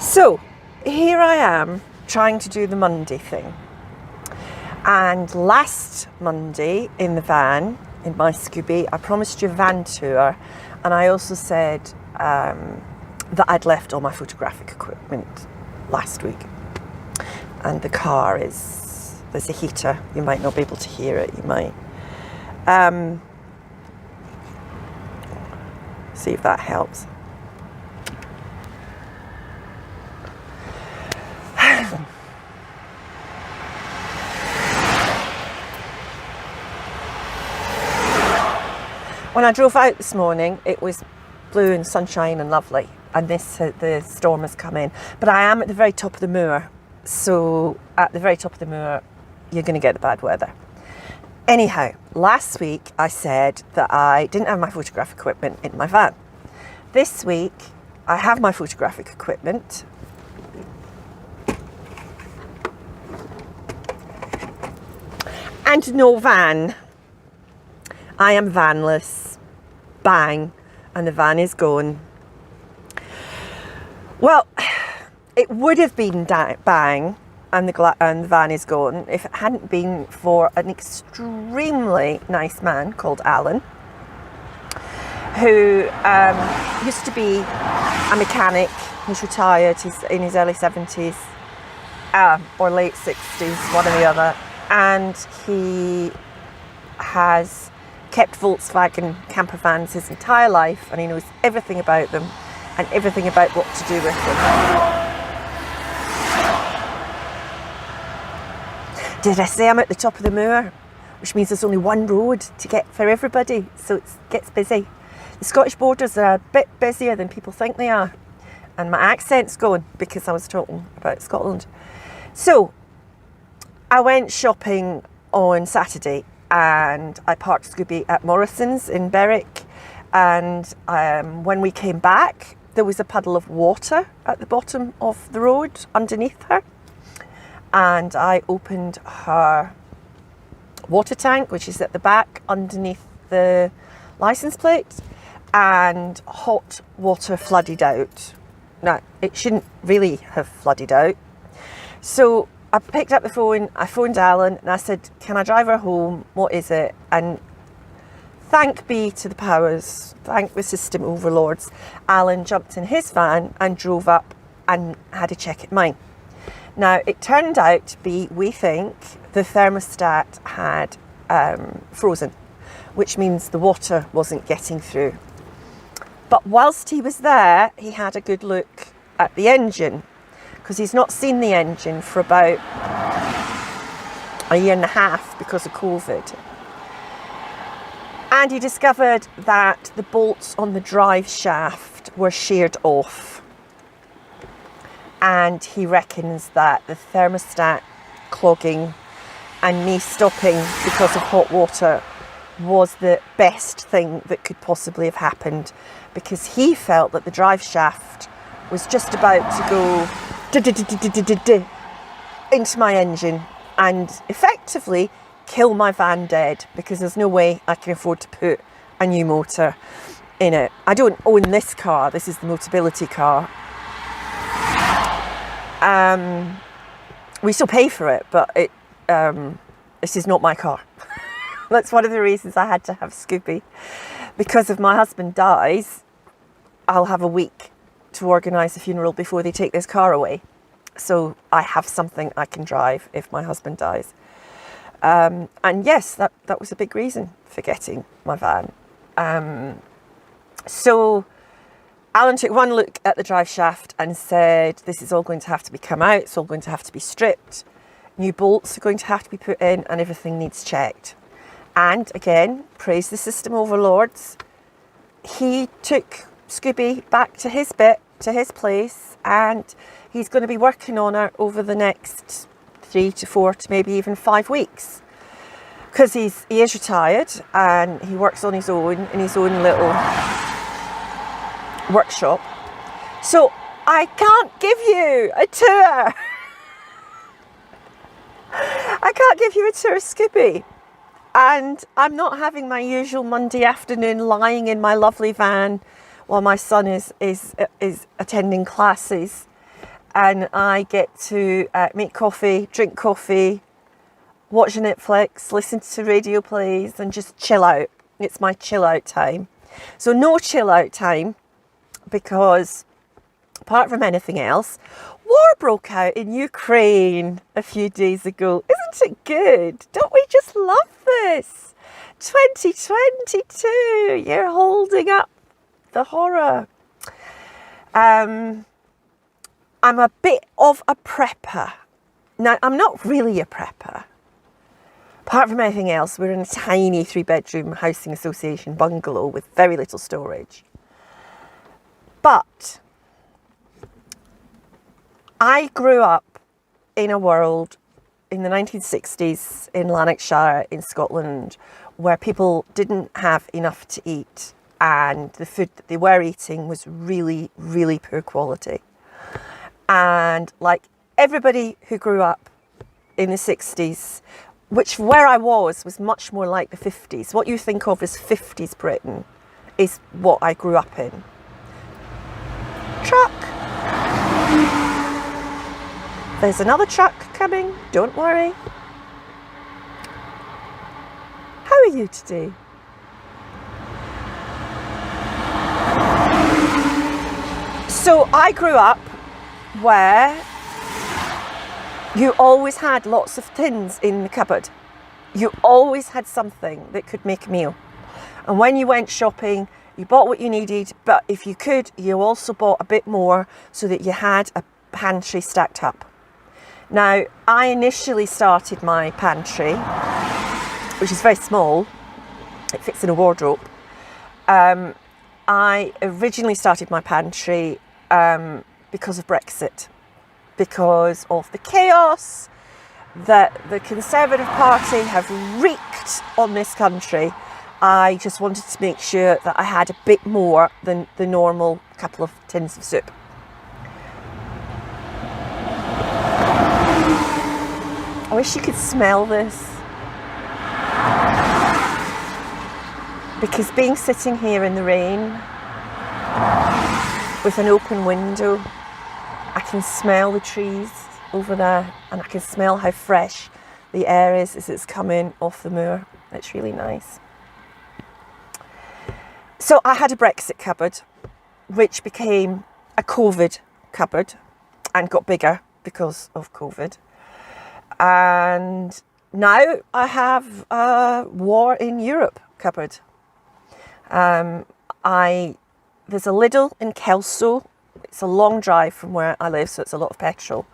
So here I am trying to do the Monday thing. And last Monday in the van, in my Scooby, I promised you a van tour, and I also said that I'd left all my photographic equipment last week. And the car there's a heater. You might not be able to hear it, you might. See if that helps. When I drove out this morning, it was blue and sunshine and lovely, and the storm has come in. But I am at the very top of the moor, so at the very top of the moor, you're going to get the bad weather. Anyhow, last week I said that I didn't have my photographic equipment in my van. This week I have my photographic equipment. And no van. I am vanless. Bang. And the van is gone. Well, it would have been bang and the van is gone if it hadn't been for an extremely nice man called Alan, who used to be a mechanic. He's retired. He's in his early 70s or late 60s, one or the other. And he has kept Volkswagen camper vans his entire life, and he knows everything about them and everything about what to do with them. Did I say I'm at the top of the moor? Which means there's only one road to get for everybody, so it gets busy. The Scottish borders are a bit busier than people think they are. And my accent's going because I was talking about Scotland. So I went shopping on Saturday and I parked Scooby at Morrison's in Berwick. And when we came back, there was a puddle of water at the bottom of the road underneath her. And I opened her water tank, which is at the back underneath the license plate, and hot water flooded out. Now, it shouldn't really have flooded out. So I picked up the phone, I phoned Alan, and I said, can I drive her home? What is it? And thank be to the powers, thank the system overlords, Alan jumped in his van and drove up and had a check at mine. Now, it turned out to be, we think, the thermostat had frozen, which means the water wasn't getting through. But whilst he was there, he had a good look at the engine, because he's not seen the engine for about a year and a half because of COVID. And he discovered that the bolts on the drive shaft were sheared off. And he reckons that the thermostat clogging and me stopping because of hot water was the best thing that could possibly have happened, because he felt that the drive shaft was just about to go into my engine and effectively kill my van dead, because there's no way I can afford to put a new motor in it. I don't own this car. This is the Motability car. We still pay for it, but this is not my car. That's one of the reasons I had to have Scooby. Because if my husband dies, I'll have a week to organise a funeral before they take this car away. So I have something I can drive if my husband dies. And yes, that was a big reason for getting my van. So Alan took one look at the drive shaft and said, this is all going to have to be come out, it's all going to have to be stripped, new bolts are going to have to be put in, and everything needs checked. And again, praise the system overlords, he took Scooby back to his place, and he's going to be working on her over the next 3 to 4 to maybe even 5 weeks. Because he is retired and he works on his own in his own little workshop. So I can't give you a tour. I can't give you a tour of Scooby. And I'm not having my usual Monday afternoon lying in my lovely van while my son is attending classes and I get to make coffee, drink coffee, watch Netflix, listen to radio plays, and just chill out. It's my chill out time. So no chill out time, because apart from anything else, war broke out in Ukraine a few days ago. Isn't it good? Don't we just love this? 2022, you're holding up the horror. I'm a bit of a prepper. Now, I'm not really a prepper. Apart from anything else, we're in a tiny 3-bedroom housing association bungalow with very little storage. But I grew up in a world in the 1960s in Lanarkshire in Scotland where people didn't have enough to eat, and the food that they were eating was really, really poor quality. And like everybody who grew up in the 60s, which where I was much more like the 50s. What you think of as 50s Britain is what I grew up in. Truck. There's another truck coming, don't worry. How are you today? So I grew up where you always had lots of tins in the cupboard. You always had something that could make a meal. And when you went shopping, you bought what you needed, but if you could, you also bought a bit more so that you had a pantry stacked up. Now, I initially started my pantry, which is very small. It fits in a wardrobe. I originally started my pantry because of Brexit, because of the chaos that the Conservative Party have wreaked on this country. I just wanted to make sure that I had a bit more than the normal couple of tins of soup. I wish you could smell this, because being sitting here in the rain with an open window, I can smell the trees over there, and I can smell how fresh the air is as it's coming off the moor. It's really nice. So I had a Brexit cupboard, which became a COVID cupboard and got bigger because of COVID. And now I have a war in Europe cupboard. There's a Lidl in Kelso. It's a long drive from where I live, so it's a lot of petrol.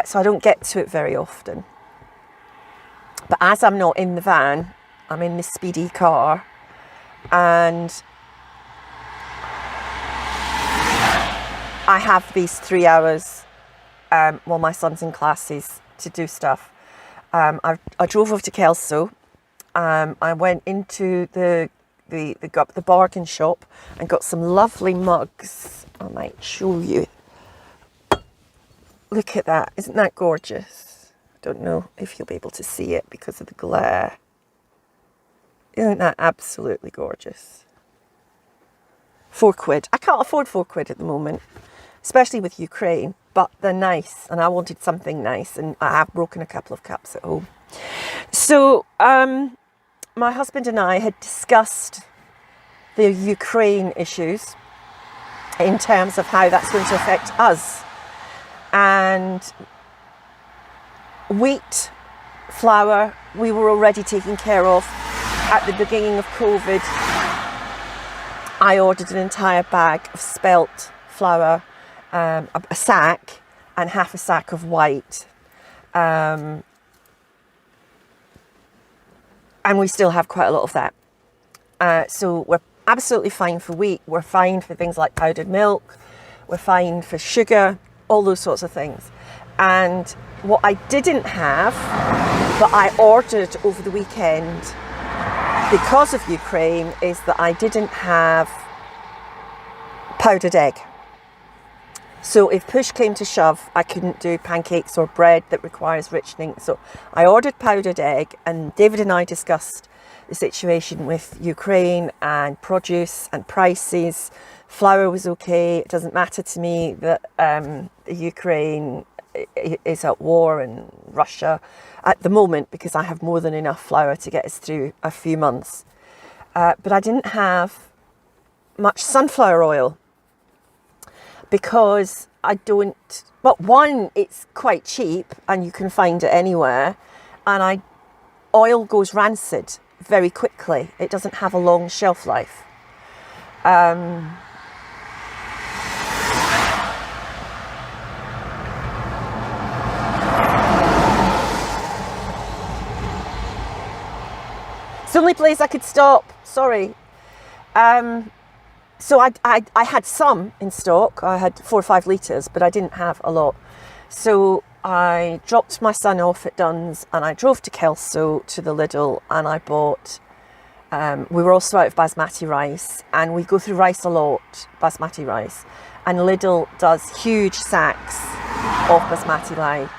So I don't get to it very often. But as I'm not in the van, I'm in the speedy car, and I have these 3 hours while my son's in classes to do stuff. I drove over to Kelso. I went into the bargain shop and got some lovely mugs. I might show you. Look at that. Isn't that gorgeous? I don't know if you'll be able to see it because of the glare. Isn't that absolutely gorgeous? £4. I can't afford £4 at the moment, especially with Ukraine, but they're nice, and I wanted something nice, and I have broken a couple of cups at home. So my husband and I had discussed the Ukraine issues in terms of how that's going to affect us. And wheat, flour, we were already taking care of. At the beginning of COVID, I ordered an entire bag of spelt flour, a sack, and half a sack of white. And we still have quite a lot of that. So we're absolutely fine for wheat. We're fine for things like powdered milk. We're fine for sugar, all those sorts of things. And what I didn't have, but I ordered over the weekend because of Ukraine, is that I didn't have powdered egg. So if push came to shove, I couldn't do pancakes or bread that requires richening. So I ordered powdered egg, and David and I discussed the situation with Ukraine and produce and prices. Flour was okay. It doesn't matter to me that Ukraine is at war and Russia at the moment, because I have more than enough flour to get us through a few months. But I didn't have much sunflower oil because I don't, well, one, it's quite cheap and you can find it anywhere, and oil goes rancid very quickly. It doesn't have a long shelf life. It's the only place I could stop, sorry. So I had some in stock. I had 4 or 5 litres, but I didn't have a lot. So I dropped my son off at Dunn's and I drove to Kelso to the Lidl, and I bought, we were also out of basmati rice, and we go through rice a lot, basmati rice. And Lidl does huge sacks of basmati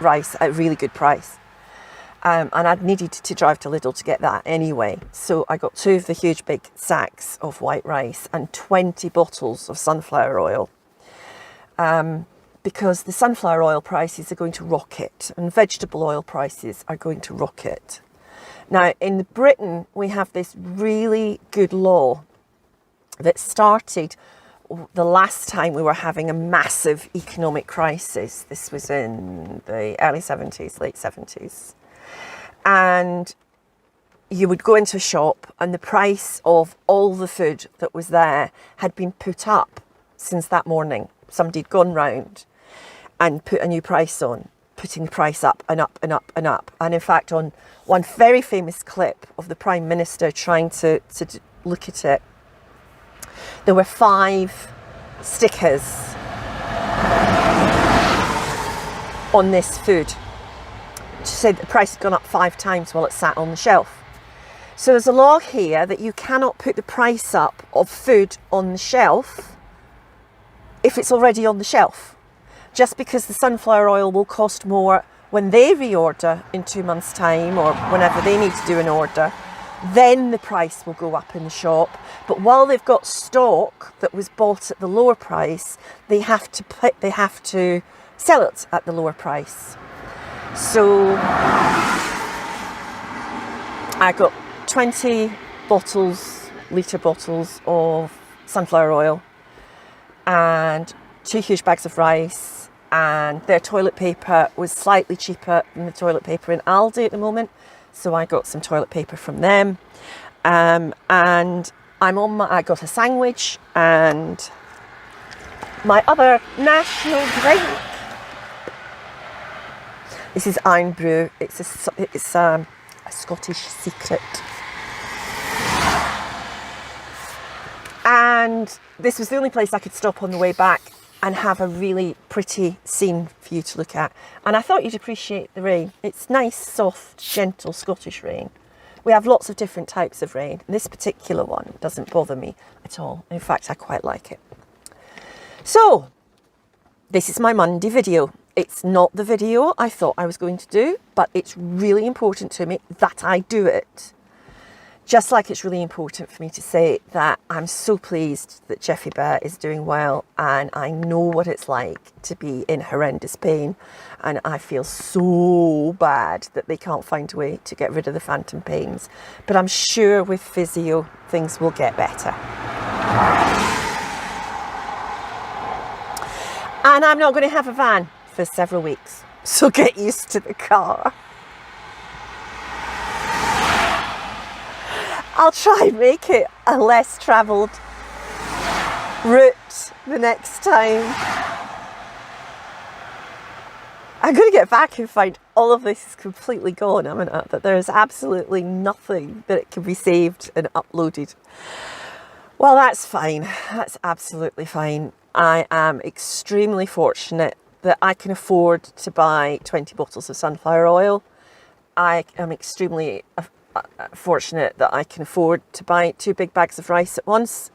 rice at a really good price. And I'd needed to drive to Lidl to get that anyway. So I got 2 of the huge big sacks of white rice and 20 bottles of sunflower oil. Because the sunflower oil prices are going to rocket, and vegetable oil prices are going to rocket. Now, in Britain, we have this really good law that started the last time we were having a massive economic crisis. This was in the early 70s, late 70s. And you would go into a shop and the price of all the food that was there had been put up since that morning. Somebody had gone round and put a new price on, putting the price up and up and up and up. And in fact, on one very famous clip of the Prime Minister trying to look at it, there were 5 stickers on this food to say that the price had gone up 5 times while it sat on the shelf. So there's a law here that you cannot put the price up of food on the shelf if it's already on the shelf. Just because the sunflower oil will cost more when they reorder in 2 months' time, or whenever they need to do an order, then the price will go up in the shop. But while they've got stock that was bought at the lower price, they have to sell it at the lower price. So I got 20 litre bottles of sunflower oil and 2 huge bags of rice, and their toilet paper was slightly cheaper than the toilet paper in Aldi at the moment. So I got some toilet paper from them. And I got a sandwich and my other national drink. This is Iron Brew. It's a Scottish secret. And this was the only place I could stop on the way back and have a really pretty scene for you to look at. And I thought you'd appreciate the rain. It's nice, soft, gentle Scottish rain. We have lots of different types of rain. This particular one doesn't bother me at all. In fact, I quite like it. So, this is my Monday video. It's not the video I thought I was going to do, but it's really important to me that I do it. Just like it's really important for me to say that I'm so pleased that Jeffy Bear is doing well, and I know what it's like to be in horrendous pain, and I feel so bad that they can't find a way to get rid of the phantom pains. But I'm sure with physio things will get better. And I'm not going to have a van for several weeks, so get used to the car. I'll try and make it a less travelled route the next time. I'm going to get back and find all of this is completely gone, haven't I? That there is absolutely nothing that it can be saved and uploaded. Well, that's fine. That's absolutely fine. I am extremely fortunate that I can afford to buy 20 bottles of sunflower oil. I am extremely fortunate that I can afford to buy 2 big bags of rice at once.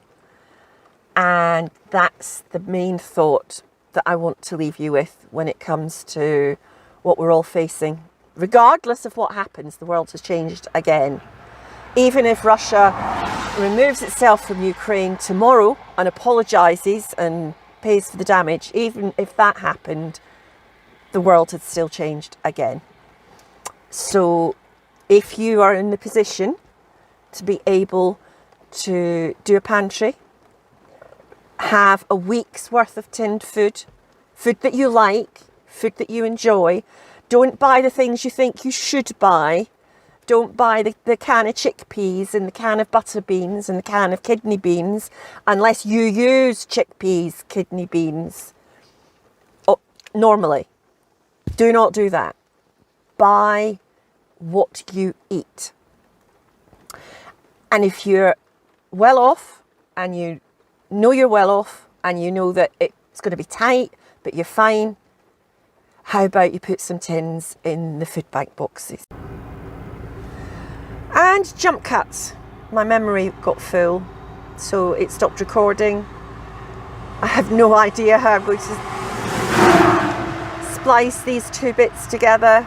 And that's the main thought that I want to leave you with when it comes to what we're all facing. Regardless of what happens, the world has changed again. Even if Russia removes itself from Ukraine tomorrow and apologises and pays for the damage, even if that happened, the world had still changed again. So if you are in the position to be able to do a pantry, have a week's worth of tinned food, food that you like, food that you enjoy, don't buy the things you think you should buy. Don't buy the can of chickpeas and the can of butter beans and the can of kidney beans unless you use chickpeas, kidney beans. Normally, do not do that. Buy what you eat. And if you're well off and you know you're well off and you know that it's going to be tight, but you're fine, how about you put some tins in the food bank boxes? And jump cuts. My memory got full, so it stopped recording. I have no idea how I'm going to splice these two bits together.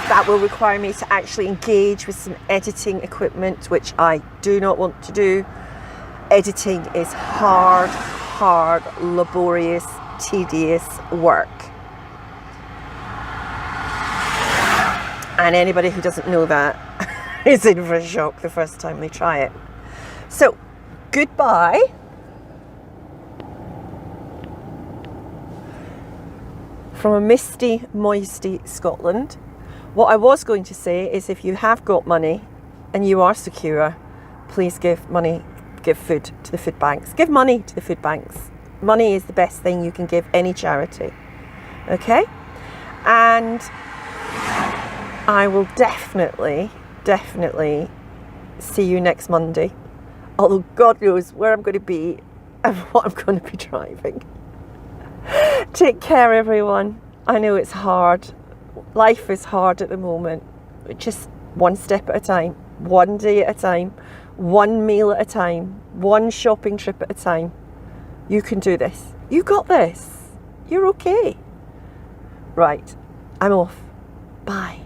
That will require me to actually engage with some editing equipment, which I do not want to do. Editing is hard, laborious, tedious work. And anybody who doesn't know that is in for a shock the first time they try it. So, goodbye. From a misty, moisty Scotland. What I was going to say is if you have got money and you are secure, please give food to the food banks. Give money to the food banks. Money is the best thing you can give any charity. Okay? And I will definitely see you next Monday. Although God knows where I'm going to be and what I'm going to be driving. Take care, everyone. I know it's hard. Life is hard at the moment. Just one step at a time, one day at a time, one meal at a time, one shopping trip at a time. You can do this. You got this. You're okay. Right. I'm off. Bye.